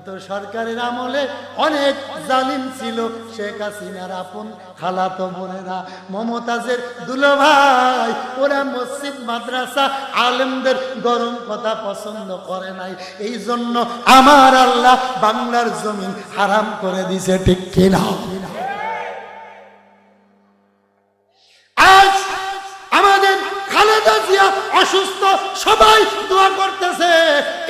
তো সরকারের আমলে অনেক জালিম ছিল। শেখ হাসিনার আপন খালাতো বোনেরা, মমতাজের দুলোভাই, ওরা মসজিদ মাদ্রাসা আলেমদের গরম কথা পছন্দ করে নাই। এই জন্য আমার আল্লাহ বাংলার জমিন হারাম করে দিছে, ঠিক কিনা? আজ আমাদের খালেদা জিয়া অসুস্থ, সবাই দোয়া করতেছে,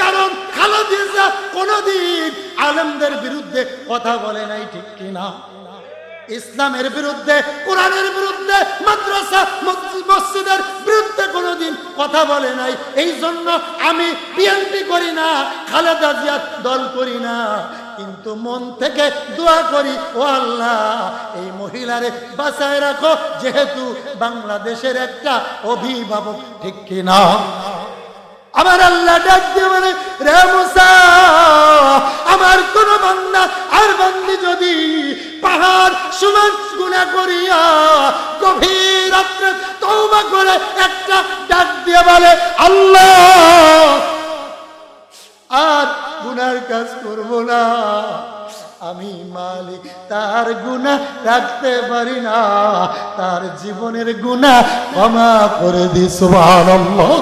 কারণ খালেদা জিয়া কোনদিন আলেমদের বিরুদ্ধে কথা বলে নাই, ঠিক কিনা? ইসলামের বিরুদ্ধে, কোরআনের বিরুদ্ধে, মাদ্রাসা মসজিদের বিরুদ্ধে কোনোদিন কথা বলে নাই। এই জন্য আমি বিএনপি করি না, খালেদা জিয়ার দল করি না, কিন্তু মন থেকে দোয়া করি, ও আল্লাহ এই মহিলারে বাঁচায় রাখো, যেহেতু বাংলাদেশের একটা অভিভাবক, ঠিক কিনা? আমার আল্লাহ ডাক দিয়ে বলে, রে মুসা, আমার কোন বান্দা আর বান্দি যদি পাহাড় সমান গুনাহ করিয়া গভীর রাত্রে তওবা করে একটা ডাক দিয়ে বলে, আল্লাহ আর গুনার কাজ করব না, আমি মালিক তার গুনাহ রাখতে পারি না, তার জীবনের গুনাহ ক্ষমা করে দি। সুবহানাল্লাহ।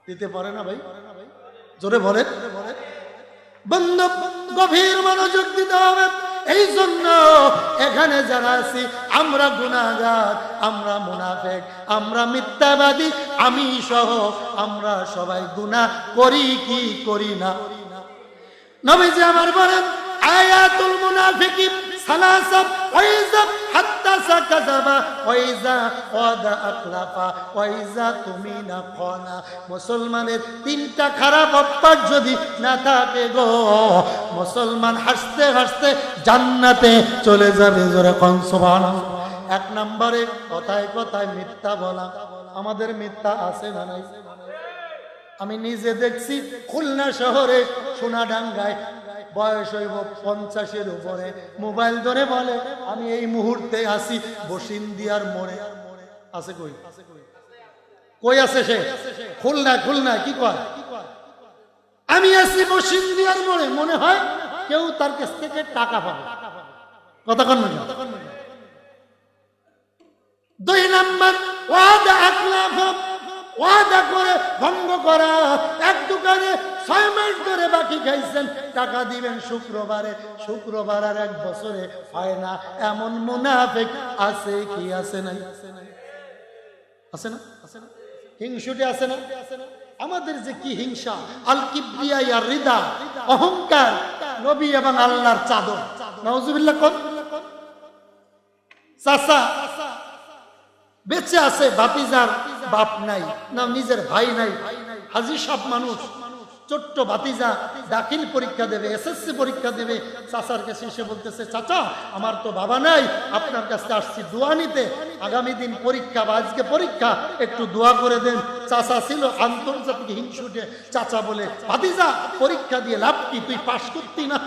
দিতে পারে না ভাই? জোরে বলে। বন্ধু, গভীর মনোযোগ দিতে হবে। এই জন্য এখানে যারা আছি, আমরা গুনাহগার, আমরা মুনাফিক, আমরা মিথ্যাবাদী, আমি সহ আমরা সবাই গুনাহ করি কি করি না? নবীজি আমার বলেন, আয়াতুল মুনাফিকিন সালাসা ওয়াইজা হাত্তাসা কাযাবা ওয়াইজা ওয়াদা আখলাফা ওয়াইজা তুমিনা খানা। মুসলমানের তিনটা খারাপ অভ্যাস যদি না থাকে গো, মুসলমান হাসতে হাসতে জান্নাতে চলে যাবে। জোরে কোন সুবহানাল্লাহ। এক নম্বরে কথায় কথায় মিথ্যা বলা। আমাদের মিথ্যা আছে না নাই? আমি নিজে দেখছি, খুলনা শহরে সোনাডাঙ্গায় বয়স হইব 50-এর উপরে, মোবাইল ধরে বলে, আমি এই মুহূর্তে আসি বসিন্দিয়ার মোড়ে। আছে কই? কই আছে সে? খুলনা কি কয়? আমি আসি বসিন্দিয়ার মোড়ে। মনে হয় কেউ তার কাছ থেকে টাকা পাবে। কথা কন না? 2 নাম্বার ওয়াদা আখলাফা, ওয়াদা করে ভঙ্গ করা। এক দোকানে 6 মাস ধরে বাকি খাইছেন, টাকা দিবেন শুক্রবারে, শুক্রবার আর 1 বছরে হয় না। এমন মুনাফিক আছে কি আছে নাই? আছে না? হিংসুটে আছে না? আমাদের যে কি হিংসা! আল কিবরিয়া ইয়া রিদা, অহংকার নবী এবং আল্লাহর চাদর। নাউজুবিল্লাহ। কোন চাচা বেঁচে আছে, ভাতিজার বাপ নাই, না নিজের ভাই নাই, হাজি সাহেব মানুষ, ছোট্ট ভাতিজা দাখিল পরীক্ষা দেবে, এসএসসি পরীক্ষা দেবে, চাচার কাছে এসে বলতেছে, চাচা আমার তো বাবা নাই, আপনার কাছে আসছি দোয়া নিতে, আগামী দিন পরীক্ষা বা আজকে পরীক্ষা, একটু দোয়া করে দেন। চাচা ছিল আন্তর্জাতিক হিংসুটে। চাচা বলে, ভাতিজা পরীক্ষা দিয়ে লাভ কি, তুই পাশ করতি না?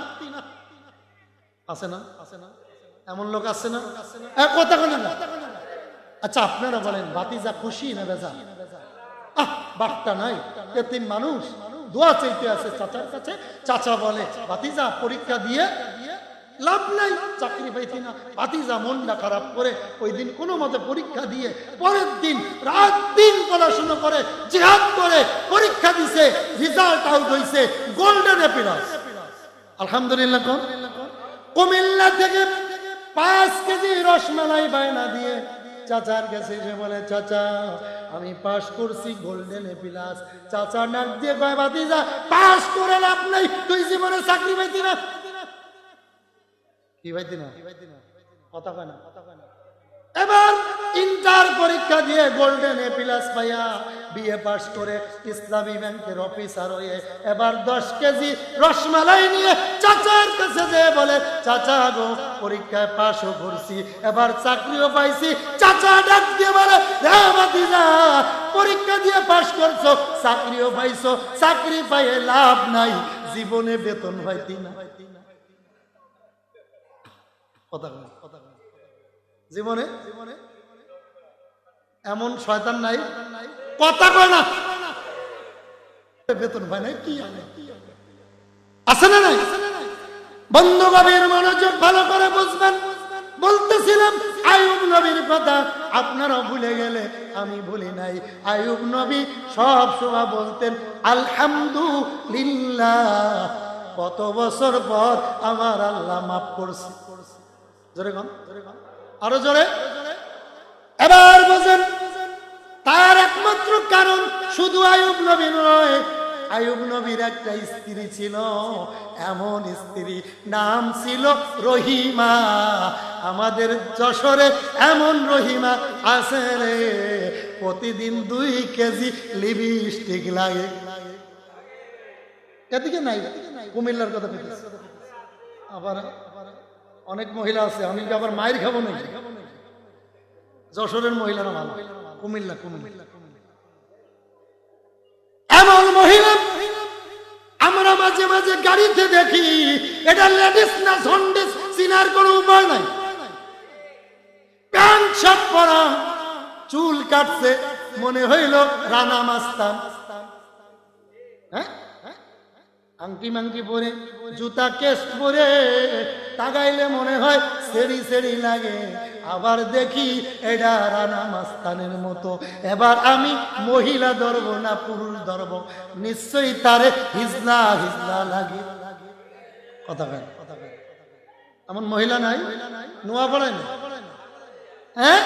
আছে না? এমন লোক আছে না? কথা বলে না। আচ্ছা আপনারা বলেন, ভাতিজা খুশি না বেজা? বার্তা নাই, এতিম মানুষ দোয়া চাইতে আছে চাচার কাছে। চাচা বলে, ভাতিজা পরীক্ষা দিয়ে লাভ নাই, চাকরি পাইতি না। ভাতিজা মনটা খারাপ করে ওই দিন কোনো মতে পরীক্ষা দিয়ে পরের দিন রাত দিন পড়াশোনা করে জিহাদ করে পরীক্ষা দিছে, রেজাল্ট আউট হইছে, গোল্ডেন অ্যাপিয়ার। আলহামদুলিল্লাহ। কুমিল্লা থেকে 5 কেজি রসমালাই বায়না দিয়ে চাচার কাছে এসে বলে, চাচা আমি পাস করছি গোল্ডেন এপিলাস। চাচা নাক দিয়ে কয়, ভাতিজা পাস করে লাভ নাই, তুই জীবনে চাকরি পাইতি না। কি পাইতি না? কথা কয় না। এবার ইন্টার পরীক্ষা দিয়ে গোল্ডেন এপিলাস পাইয়া বিএ পাস করে ইসলামী ব্যাংকের অফিসার হয়ে এবার 10 কেজি রসমালাই নিয়ে চাচার কাছে যেয়ে বলে, চাচা গো পরীক্ষায় পাসও করছি, এবার চাকরিও পাইছি। চাচা ডাক দিয়ে বলে, রে ভাতিজা পরীক্ষা দিয়ে পাস করছো, চাকরিও পাইছো, চাকরি পাইয়ে লাভ নাই, জীবনে বেতন পাইতি না। কথা জীবনে এমন শয়তান নাই, কথা কয় না, বেতন পায় না, কি আছে না নাই? বন্ধু গভীর মনোযোগ ভালো করে বুঝবেন। বলতেছিলাম আইয়ুব নবীর কথা, আপনারাও ভুলে গেলে আমি ভুলি নাই। আইয়ুব নবী সব সময় বলতেন আলহামদুলিল্লাহ, কত বছর পর আমার আল্লাহ মাফ করছে। জোরে কোন, আরো জোরে। এবার বুঝেন, তার একমাত্র কারণ শুধু আইয়ুব নবী নয়, আইয়ুব নবীর একটা স্ত্রী ছিল, এমন স্ত্রী নাম ছিল রহিমা। আমাদের যশোরে এমন রহিমা আছে রে, প্রতিদিন 2 কেজি লিপস্টিক লাগে। এদিকে নাই, কুমিল্লার কথা বলতেছি। আবার অনেক মহিলা আছে, আমি কি আবার মায়ের খাবো নাকি? যশোরের মহিলারা ভালো, কুমিল্লা এমন মহিলা আমরা মাঝে মাঝে গাড়িতে দেখি। এটা লেডিস না জন্ডিস চিনার কোনো উপায় নাই। প্যান্ট শার্ট পরা, চুল কাটছে, মনে হইল রানা মাস্তান। হ্যাঁ, আংটি মাংটি পরে, জুতা কেস পরে, তাকাইলে মনে হয় সেরি সেরি লাগে। আবার দেখি এটা রানা মাস্তানের মতো। এবার আমি মহিলা ধরবো না পুরুষ ধরবো, নিশ্চয়ই তারে হিজলা হিজলা লাগে। কথা কেন? এমন মহিলা নাই? নোয়া পড়ে না? হ্যাঁ,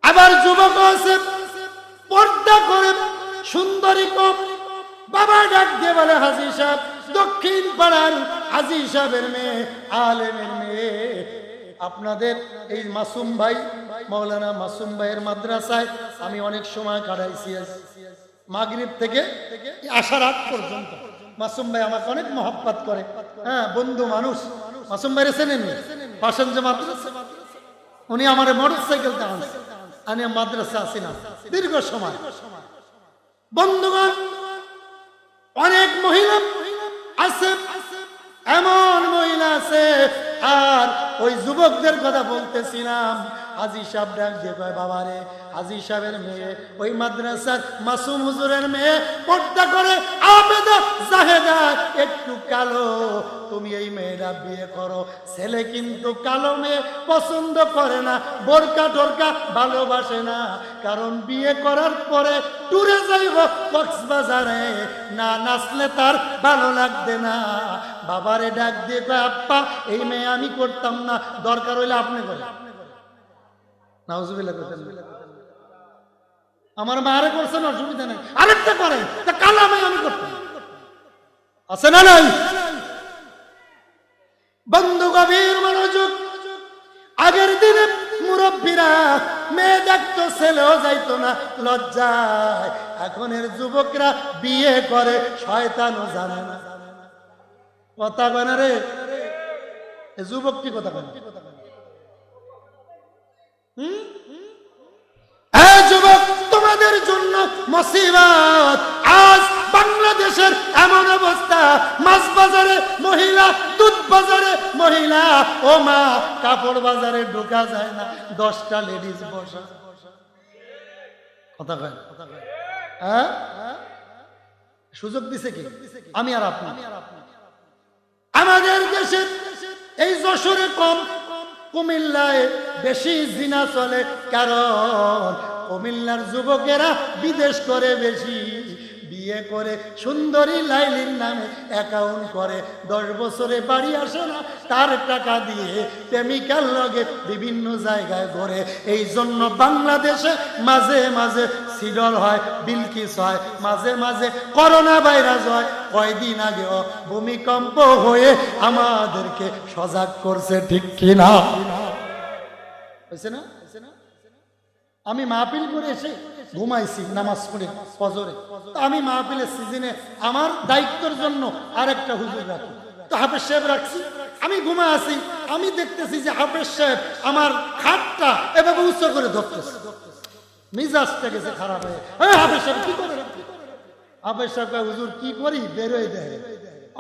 আবার যুবক আছে পর্দা করে, সুন্দরী কম। বাবা ডাক দিয়ে বলে হাজী সাহেব, দক্ষিণ পাড়ার হাজী সাহেবের মেয়ে, আলেমের মেয়ে। আপনাদের এই মাসুম ভাই, মাওলানা মাসুম ভাইয়ের মাদ্রাসায় আমি অনেক সময় কাটাইছি, মাগরিব থেকে আসার আগ পর্যন্ত। মাসুম ভাই আমাকে অনেক মহব্বত করে, হ্যাঁ, বন্ধু মানুষ। মাসুম ভাই চেনেন? পাশেন যে মাদ্রাসা, উনি আমার মোটরসাইকেলতে আনছে, আমি মাদ্রাসা আসি না দীর্ঘ সময়। বন্ধুগণ, অনেক মহিলা আছে, এমন মহিলা আছে। আর ওই যুবকদের কথা বলতেছিলাম, হাজী সাহেব ডাক দিয়ে কয়, বাবা রে, হাজী সাহেবের মেয়ে, ওই মাদ্রাসার মাসুম হুজুরের মেয়ে, পর্দা করে, আবেদা জাহেদা, একটু কালো, তুমি এই মেয়েরা বিয়ে করো। ছেলে কিন্তু কালো মেয়ে পছন্দ করে না, বোরকা টোরকা ভালোবাসে না, কারণ বিয়ে করার পরে টুরে যাইব কক্সবাজারে, না নাচলে তার ভালো লাগবে না। বাবারে ডাক দিয়ে কয়, আপ্পা, এই মেয়ে আমি করতাম না, দরকার হইলে আপনি করেন। নাউজুবিল্লাহ করতেন, আমার মারে করছেন, অসুবিধা নেই, আরেকটা করেন, তা কালা মেয়ে আমি করতাম। আছে না নাই? বন্ধু গভীর মনোযোগ। আগের দিনে মুরব্বীরা মেয়ে দেখতো, ছেলেও যাইতো না লজ্জায়। এখনের যুবকরা বিয়ে করে, শয়তানও জানে না। কথা বলে রে, যুবক কি কথা বলে? যুবক, তোমাদের জন্য মুসিবত। আজ বাংলাদেশের এমন অবস্থা, মাছ বাজারে মহিলা, দুধ বাজারে মহিলা, ও মা, কাপড় বাজারে ঢোকা যায় না, 10টা লেডিস বসা। কথা কয়? হ্যাঁ, সুযোগ দিছে কি? আমি আর আপনি। আমাদের দেশে এই যশোরে কম, কুমিল্লায় বেশি জিনা চলে, কারণ কুমিল্লার যুবকেরা বিদেশ করে বেশি, বিয়ে করে সুন্দরী লাইলির নামে অ্যাকাউন্ট করে, 10 বছরে বাড়ি আসে না, তার টাকা দিয়ে প্রেমিকার লগে বিভিন্ন জায়গায় ঘোরে। এই জন্য বাংলাদেশে মাঝে মাঝে সিডল হয়, বিলকিস হয়, মাঝে মাঝে করোনা ভাইরাস হয়। কয়দিন আগেও ভূমিকম্প হয়ে আমাদেরকে সজাগ করছে, ঠিক কিনা? হয়েছে না? আমি মাহফিল করে এসে ঘুমাইছি, নামাজ পড়ে ফজরে। আমি মাহফিলের সিজনে আমার দায়িত্বের জন্য আরেকটা হুজুর রাখি, তো হাফেজ সাহেব রাখছি। আমি ঘুমা আছি, আমি দেখতেছি যে হাফেজ সাহেব আমার খাটটা এভাবে উচ্চ করে ধরতেছে, মিজাজটা গেছে খারাপ হয়ে। হাফেজ সাহেব কি করে? হাফেজ সাহেব হুজুর কি করি, বেরোয় দেয়,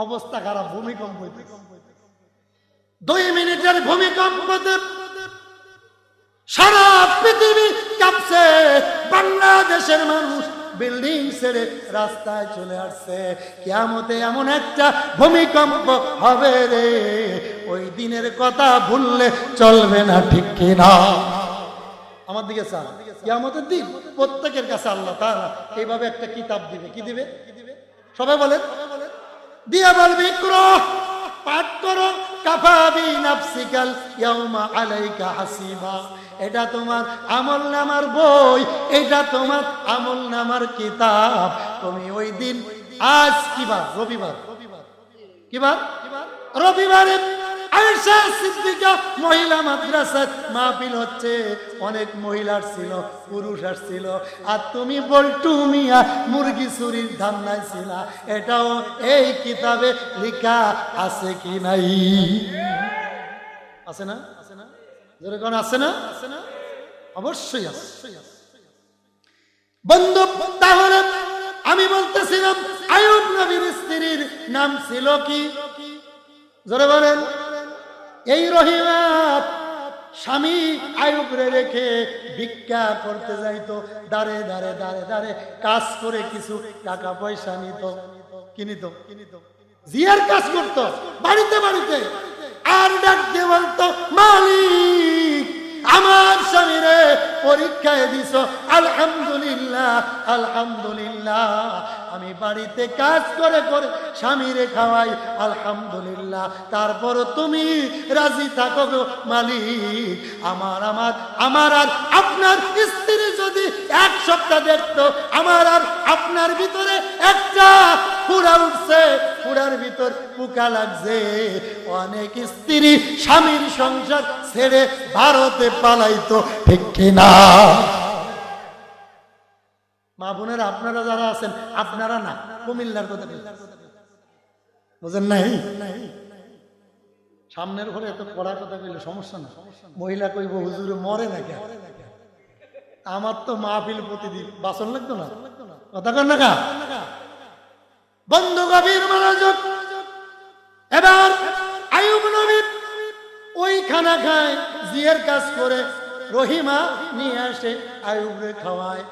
অবস্থা খারাপ, ভূমিকম্প হইতেছে। 2 মিনিটের ভূমিকম্পতে সারা পৃথিবী কাঁপছে, বাংলাদেশের মানুষ বিল্ডিং ছেড়ে রাস্তায় চলে আসছে। কিয়ামতে এমন একটা ভূমিকম্প হবে রে, ওই দিনের কথা ভুললে চলবে না, ঠিক কিনা? আমার দিকে চান, কিয়ামতের দিন প্রত্যেকের কাছে আল্লাহ তাআলা এইভাবে একটা কিতাব দিবে। কি দিবে? সবাই বলেন, দিয়া বলবি ইকরা, পাঠ করো, কাফা বিনাফসিকাল ইয়াউমা আলাইকা হাসিবা। এটা তোমার আমলনামার বই, এটা তোমার আমলনামার কিতাব। তুমি ওই দিন, আজ কি বার? রবিবার। কি বার? রবিবারে আয়েশা সিদ্দিকা মহিলা মাদ্রাসার মাহফিল হচ্ছে, অনেক মহিলা ছিল, পুরুষ আসছিল, আর তুমি বল্টু মিয়া মুরগি চুরির ধান্দায় ছিলা। এটাও এই কিতাবে লেখা আছে কি নাই? আছে না? যেরকম আছে না? অবশ্যই আছে বন্ধু। তাহলে আমি বলতেছিলাম আইয়ুব নবীর স্ত্রীর নাম ছিল কি? জোরে বলেন। এই রহিমা স্বামী আইয়ুবরে রেখে ভিক্ষা করতে যাইতো, দাঁড়ে দাঁড়ে দাঁড়ে দাঁড়ে কাজ করে কিছু টাকা পয়সা নিত, কিনিত, জিয়ার কাজ করতো বাড়িতে বাড়িতে, আর ডাক দিয়ে বলতো, মালিক আমার স্বামীরে পরীক্ষায় দিছ, আলহামদুলিল্লাহ আলহামদুলিল্লাহ। আমি বাড়িতে কাজ করে করে স্বামীরে খাওয়াই, আলহামদুলিল্লাহ। তারপর তুমি রাজি থাকো গো মালিক। আমার আমার আমার আর আপনার স্ত্রী যদি এক সপ্তাহ দেখতো, আমার আর আপনার ভিতরে একটা ফুড়া উঠছে, ফুড়ার ভিতর পোকা লাগছে। অনেক স্ত্রী স্বামীর সংসার ছেড়ে ভারতে পালাইতো, ঠিক কিনা? মা বোনেরা আপনারা যারা আছেন, আপনারা না, কুমিল্লার কথা বুঝেন নাই? সামনের ঘরে এত পড়ার কথা কইলে সমস্যা না, মহিলা কইব হুজুরে মরে না কেন? আমার তো মাহফিল প্রতিদিন, বাসন লাগতো না, কথা কন না কা? বন্ধু গভীর মনোযোগ। এবার আইয়ুব নবী ওই খানা খায়, জিয়ের কাজ করে, রহিমা নিয়ে আসে, আইয়ুবরে খাওয়ায়।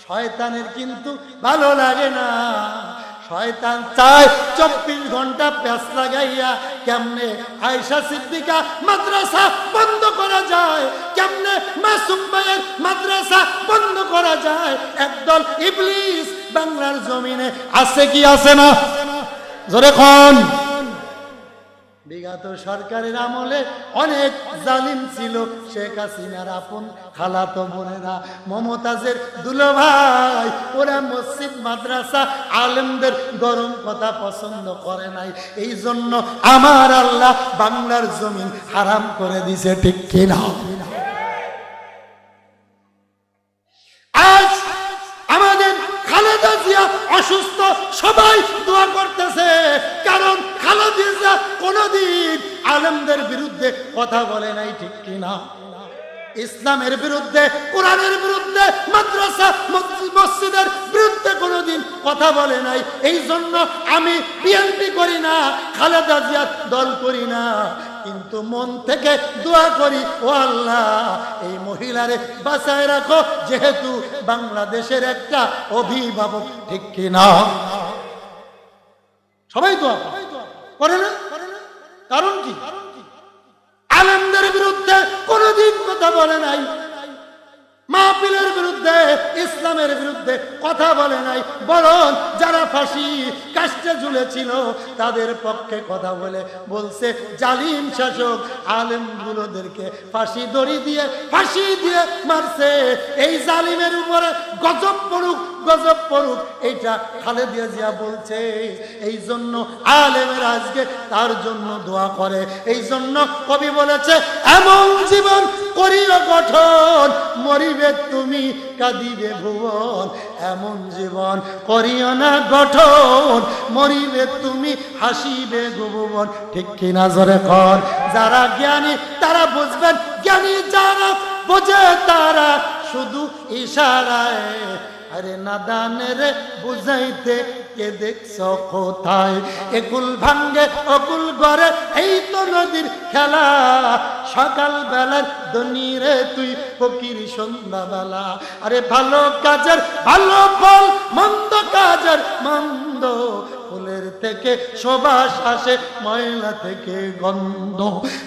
শয়তানের কিন্তু ভালো লাগে না, শয়তান চায় 24 ঘন্টা প্যাঁচ লাগাইয়া কেমনে আয়েশা সিদ্দিকা মাদ্রাসা বন্ধ করা যায়, কেমনে মাসুম ভাইয়ের মাদ্রাসা বন্ধ করা যায়। একদল ইবলিস বাংলার জমিনে আছে কি আছে না? জোরে কোন? বিগত সরকারের আমলে অনেক জালিম ছিল। শেখ হাসিনার আপন খালাতো বোনেরা, মমতাজের দুলোভাই, ওরা মসজিদ মাদ্রাসা আলেমদের গরম কথা পছন্দ করে নাই। এই জন্য আমার আল্লাহ বাংলার জমিন হারাম করে দিছে, ঠিক কিনা? আজ আমাদের খালেদা জিয়া অসুস্থ, সবাই দোয়া করতেছে, কারণ খালেদা জিয়া কোনদিন আলেমদের বিরুদ্ধে কথা বলে নাই, ঠিক কিনা? ইসলামের বিরুদ্ধে, কোরআনের বিরুদ্ধে, মাদ্রাসা মসজিদের বিরুদ্ধে কোনদিন কথা বলে নাই। এই জন্য আমি বিএনপি করি না, খালেদা জিয়ার দল করি না, কিন্তু মন থেকে দোয়া করি, ও আল্লাহ এই মহিলারে বাঁচায় রাখো, যেহেতু বাংলাদেশের একটা অভিভাবক, ঠিক কিনা? সবাই দোয়া করে না? কারণ কি? আলেমদের বিরুদ্ধে কোনদিন কথা বলে নাই, মাহফিলের বিরুদ্ধে, ইসলামের বিরুদ্ধে কথা বলে নাই, বরং যারা ফাঁসি কাস্টে ঝুলেছিল তাদের পক্ষে কথা বলছে। জালিম শাসক আলেমগুলোদেরকে ফাঁসি দড়ি দিয়ে, ফাঁসি দিয়ে মারছে। এই জালিমের উপরে গজব পড়ুক, গজব পড়ুক, এইটা খালেদা জিয়া বলছে। এই জন্য আলেমের আজকে তার জন্য দোয়া করে। এই জন্য কবি বলেছে, এমন জীবন করিও গঠন, মরিবে তুমি কাঁদিবে ভুবন। এমন জীবন করিও না গঠন, মরিবে তুমি হাসিবে ভুবন, ঠিক কিনা? জোরে কর। যারা জ্ঞানী তারা বুঝবেন, জ্ঞানী যারা বোঝে তারা শুধু ইশারায়, আরে নাদানের বুঝাইতে কে দেখছো কোথায়? একুল ভাঙ্গে অকুল গড়ে, এই তো নদীর খেলা। সকাল বেলার ধনী রে তুই, ফকির সন্ধ্যাবেলা। আরে ভালো কাজের ভালো ফল, মন্দ কাজের মন্দ। ফুলের থেকে সুবাস আসে, ময়লা থেকে গন্ধ।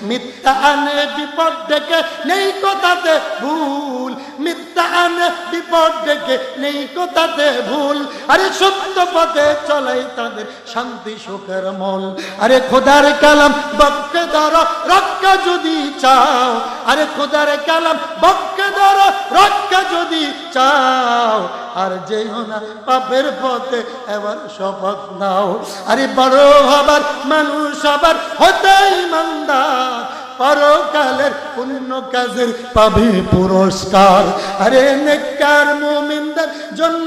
মিথ্যা আনে বিপদ ডেকে, নেই কথাতে ভুল। মিথ্যা আনে বিপদ ডেকে, নেই কথাতে ভুল। আরে সত্য পথে চলাই তাদের শান্তি সুখের মল। আরে খোদার কালাম বক্কে ধরো, রক্ষা যদি চাও। আরে খোদার কালাম বক্কে ধরো, রক্ষা যদি চাও। আর যেও না পাপের পথে, এবার শপথ নাও। আরে বড় হবার মানুষ আবার হতে ইমানদার, পরকালের পুণ্য কাজের পাবে পুরস্কার। আরে নেককার মুমিনদের জন্য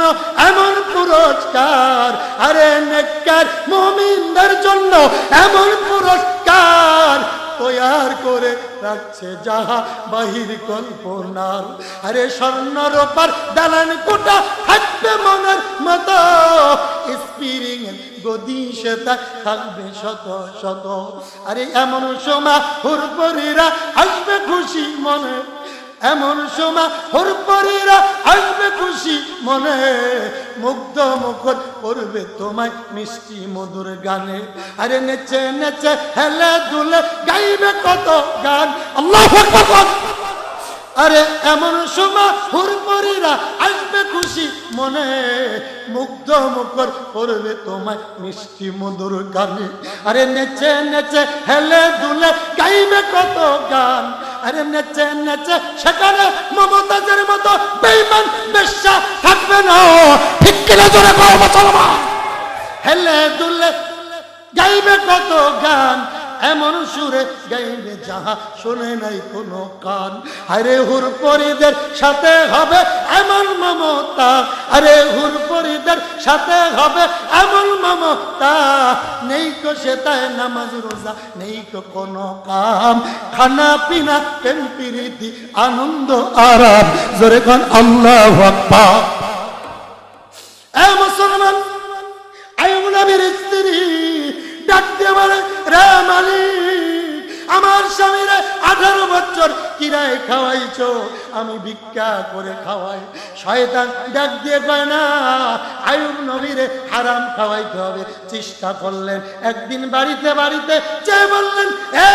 এমন পুরস্কার। আরে নেককার মুমিনদের জন্য এমন পুরস্কার তৈয়ার করে রাখছে যাহা বাহির কল্পনার। আরে স্বর্ণ রূপার দালান কোটা থাকবে মনের মতো, স্পিরিং গদি সেটা থাকবে শত শত। আরে এমন সময় হুরপরীরা আসবে খুশি মনে, এমন সময় হুরপরীরা আসবে খুশি মনে। মুগ্ধ মুখর করবে তোমায় মিষ্টি মধুর গানে। আরে নেচে নেচে হেলে দুলে গাইবে কত গান। আল্লাহু আকবার। আরে এমন সময় হুরপরীরা আসবে খুশি মনে, মুগ্ধ মুখর করবে তোমায় মিষ্টি মধুর গানে। আরে নেচে নেচে হেলে দুলে গাইবে কত গান। আরে নেচে নেচে সেখানে মমতাজের মতো বেঈমান বেশ্যা থাকবে না। ঠিক কিনা জোরে কও মুসলমান। হেলে দুলে গাইবে কত গান, এমন সুরে গাইবে যাহা শোনে নাই কোনো কান। আরে হুরপরীদের সাথে হবে এমন মমতা। আরে হুরপরীদের সাথে হবে এমন মমতা। নেই কো সেতায় নামাজ রোজা, নেই কো কোনো কাম। খানা পিনা প্রেম প্রীতি আনন্দ আরাম। জোরে কোন আল্লাহু আকবার। এ মুসলমান, আইয়ুব নবীর স্ত্রী ডাক দিয়ে বলে, রে মালিক, আমার স্বামীরে 18 বছর কিরায় খাওয়াইছো, আমি ভিক্ষা করে খাওয়াই। শয়তান ডাক দিয়ে কয় না, আইয়ুব নবীরে হারাম খাওয়াইতে হবে। চেষ্টা করলেন, একদিন বাড়িতে বাড়িতে যে বললেন, এ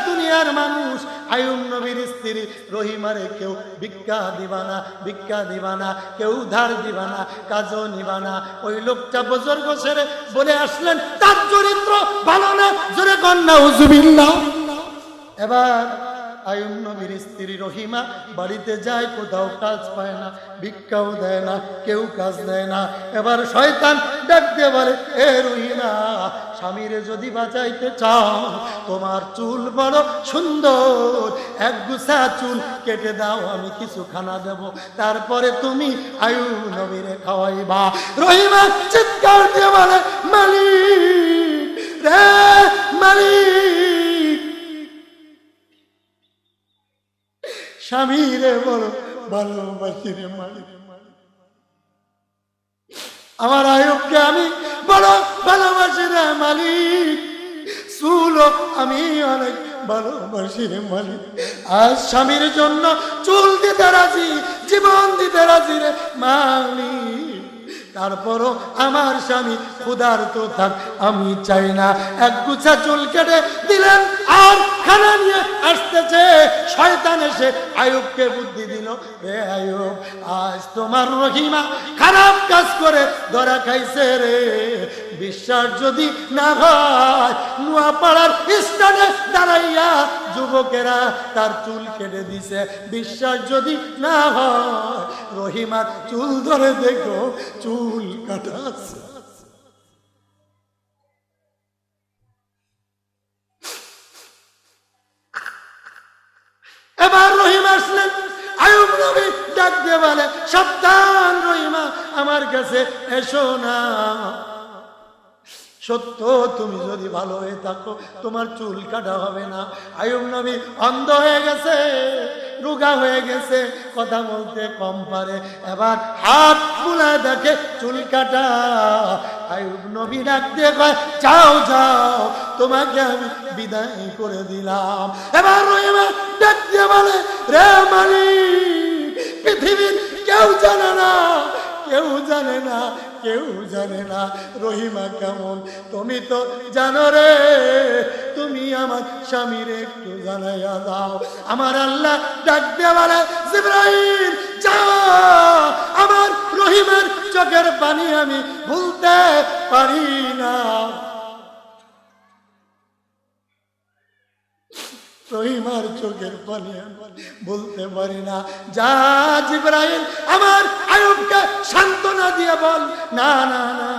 দুনিয়ার মানুষ, আইয়ুব নবীর স্ত্রী রহিমারে কেউ ভিক্ষা দিবা না, ভিক্ষা দিবা না, কেউ ধার দিবা না, কাজও নিবা না। ওই লোকটা বুজুর্গ ছেড়ে বলে আসলেন, তার চরিত্র ভালো না। জোরে কন নাউজুবিল্লাহ। এবার আইয়ুব নবীর স্ত্রী রহিমা বাড়িতে যায়, কোথাও কাজ পায় না, ভিক্ষাও দেয় না, কেউ কাজ দেয় না। এবার শয়তান ডাক দিয়ে বলে, এ রহিমা, স্বামীরে যদি বাঁচাইতে চাও, তোমার চুল বড় সুন্দর, এক গুছা চুল কেটে দাও, আমি কিছু খানা দেব, তারপরে তুমি আইয়ুব নবীরে খাওয়াইবা। রহিমা চিৎকার দিয়ে বলে, মালিক রে মালিক, স্বামীরে বড় ভালোবাসি রে মালিক, আমার আইয়ুবকে আমি বড় ভালোবাসি রে মালিক, চুলও আমি অনেক ভালোবাসি রে মালিক। আজ স্বামীর জন্য চুল দিতে রাজি, জীবন দিতে রাজি রে মালিক। তারপরও আমার স্বামী ক্ষুধার্ত থাক, আমি চাই না। এক গুছা চুল কেটে দিলেন, আর খানা নিয়ে আসতেছে। শয়তান এসে আইয়ুবকে বুদ্ধি দিল, রে আইয়ুব, আজ তোমার রহিমা খারাপ কাজ করে ধরা খাইছে রে। বিশ্বাস যদি না হয়, নোয়াপাড়ার স্থানে দাঁড়াইয়া যুবকেরা তার চুল কেটে দিছে। বিশ্বাস যদি না হয়, রহিমার চুল ধরে দেখো, চুল কাটা আছে। এবার রহিমা আসলেন, আইয়ুব নবী ডাক দিয়ে বলে, সাবধান রহিমা, আমার কাছে এসো না। সত্য, তুমি যদি ভালো হয়ে থাকো, তোমার চুল কাটা হবে না। আইয়ুব নবী অন্ধ হয়ে গেছে, রোগা হয়ে গেছে, কথা বলতে কম পারে। এবার হাত বুলায় দেখে চুল কাটা। আইয়ুব নবী ডাক দিয়ে কয় যাও যাও তোমাকে আমি বিদায় করে দিলাম। এবার রহিমা ডাক দিয়ে বলে রে মালিক পৃথিবীর কেউ জানে না, কেউ জানে না, কেউ জানে না রহিমা কেমন, তুমি তো জানো রে, তুমি আমার স্বামীর একটু জানাইয়া দাও। আমার আল্লাহ ডাক দিয়ে বলে জিবরাইল যাও, আমার রহিমার চোখের পানি আমি ভুলতে পারি না, রহিমার চোখের পানি বলতে পারি না। যা জিবরাইল আমার আইয়ুবকে সান্ত্বনা দিয়ে বল না না না,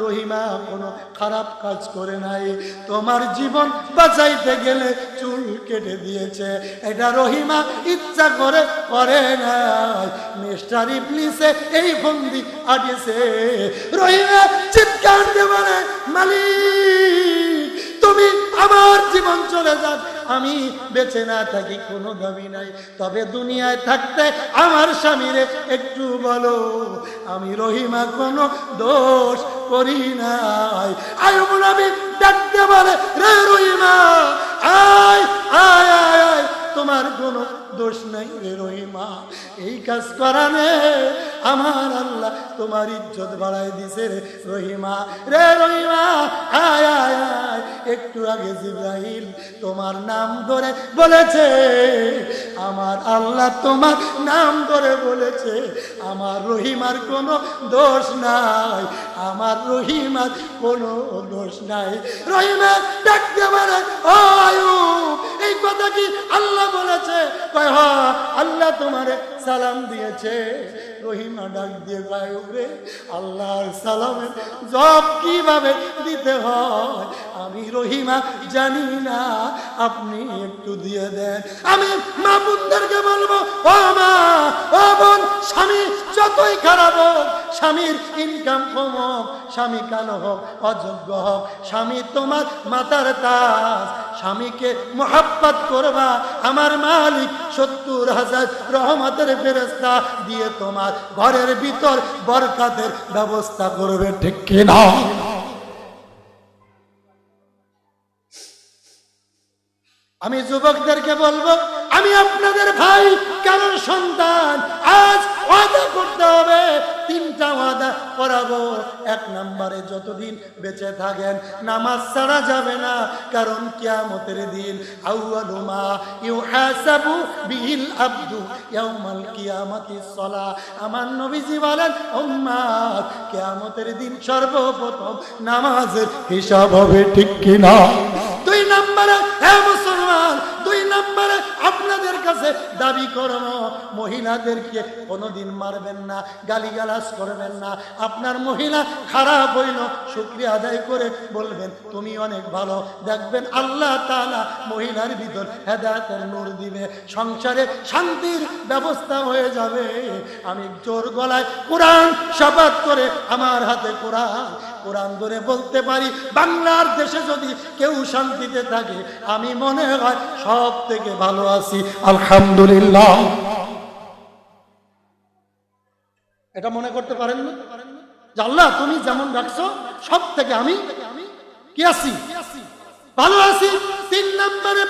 রহিমা কোনো খারাপ কাজ করে নাই, তোমার জীবন বাঁচাইতে গেলে চুল কেটে দিয়েছে, এটা রহিমা ইচ্ছা করে করে নাই, মিস্টার ইবলিসে এই ফন্দি আটিছে। রহিমা চিৎকার দিয়ে বলে মালিক তুমি আমার জীবন চলে যাক, আমি বেঁচে না থাকি কোনো দাবি নাই, তবে দুনিয়ায় থাকতে আমার স্বামীরে একটু বলো আমি রহিমা কোনো দোষ করি নাই। আইয়ুব নবী ডাকতে বলে রে রহিমা আয় আয় আয় আয়, তোমার কোনো দোষ নাই রে রহিমা, এই কাজ করানে আমার আল্লাহ তোমার ইজ্জত বাড়াই দিছে রে রহিমা, রে রহিমা আয় আয় আয়। একটু আগে জিবরাইল তোমার নাম ধরে বলেছে, আমার আল্লাহ তোমার নাম ধরে বলেছে আমার রহিমার কোনো দোষ নাই, আমার রহিমার কোনো দোষ নাই। রহিমা ডাকতে পারে ও আইয়ুব এই কথা কি আল্লাহ বলেছে? কয় হ্যাঁ আল্লাহ তোমারে সালাম দিয়েছে। রহিমা ডাক দিয়ে কয় রে আল্লাহর সালামের জবাব কিভাবে দিতে হয় আমি রহিমা জানি না, আপনি একটু দিয়ে দেন। আমি মা বোনদেরকে বলবো ও মা ও বোন, স্বামী যতই খারাপ হোক, স্বামীর ইনকাম কম হোক, স্বামী কালো হোক, অযোগ্য হোক, স্বামী তোমার মাথার তাজ, স্বামীকে মোহাব্বত করবা, আমার মালিক 70,000 রহমতের ফেরেশতা দিয়ে তোমার ঘরের ভিতর বরকতের ব্যবস্থা করবে, ঠিক কি না? আমি যুবকদেরকে বলবো আমি আপনাদের ভাই কারণ সন্তান, আজ ওয়াদা করতে হবে, 3টা ওয়াদা করাবো। 1 নম্বরে যতদিন বেঁচে থাকেন নামাজ ছাড়া যাবে না, কারণ কিয়ামতের দিন আউয়ালু মা ইউহাসাবু বিহিল আবদু ইয়াউমাল কিয়ামাতিস সালাহ। আমার নবীজি বলেন উম্মাত কিয়ামতের দিন সর্বপ্রথম নামাজের হিসাব হবে, ঠিক কি না? 2 নম্বরে হে মুসলমান, 2 নম্বরে আপনাদের কাছে দাবি করব মহিলাদেরকে কোনোদিন মারবেন না, গালিগালাজ করবেন না। আপনার মহিলা খারাপ হইল শুকরিয়া আদায় করে বলবেন তুমি অনেক ভালো, দেখবেন আল্লাহ তাআলা মহিলার ভিতর হেদায়েতের নূর দিবে, সংসারে শান্তির ব্যবস্থা হয়ে যাবে। আমি জোর গলায় কোরআন শপথ করে আমার হাতে কোরআন ধরে বলতে পারি বাংলার দেশে যদি কেউ শান্তিতে থাকে আমি মনে হয় সব থেকে ভালো আছি, আলহামদুলিল্লাহ। এটা মনে করতে পারেন না যে আল্লাহ তুমি যেমন রাখছো সব থেকে আমি কি আছি, ভালো আছি। 3 নম্বরে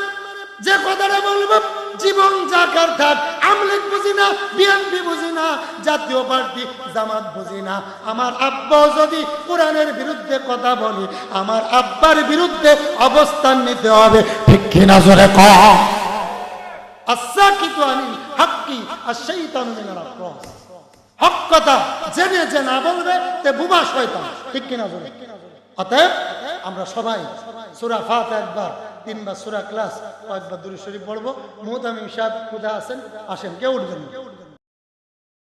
যে কথাটা বলবো, জীবন যাকার থাক, আমলিক বুঝি না, বিএনপি বুঝি না, জাতীয় পার্টি জামাত বুঝি না, আমার আব্বা যদি কোরআনের বিরুদ্ধে কথা বলে আমার আব্বার বিরুদ্ধে অবস্থান নিতে হবে, ঠিক কিনা জোরে কও। আসাকিতু আনিল হাক্কি আশ-শাইতানু মিনাল আফরাস, হক কথা জেনে যে না বলবে তে বুবা শয়তান, ঠিক কিনা জোরে। অতএব আমরা সবাই সূরা ফাতিহা একবার, 3 বার সূরা ইখলাস, কয়েকবার দুরূদ শরীফ পড়বো। মুহতামিম সাহেব কোথায় আছেন? আসেন, কেউ উঠবেন না।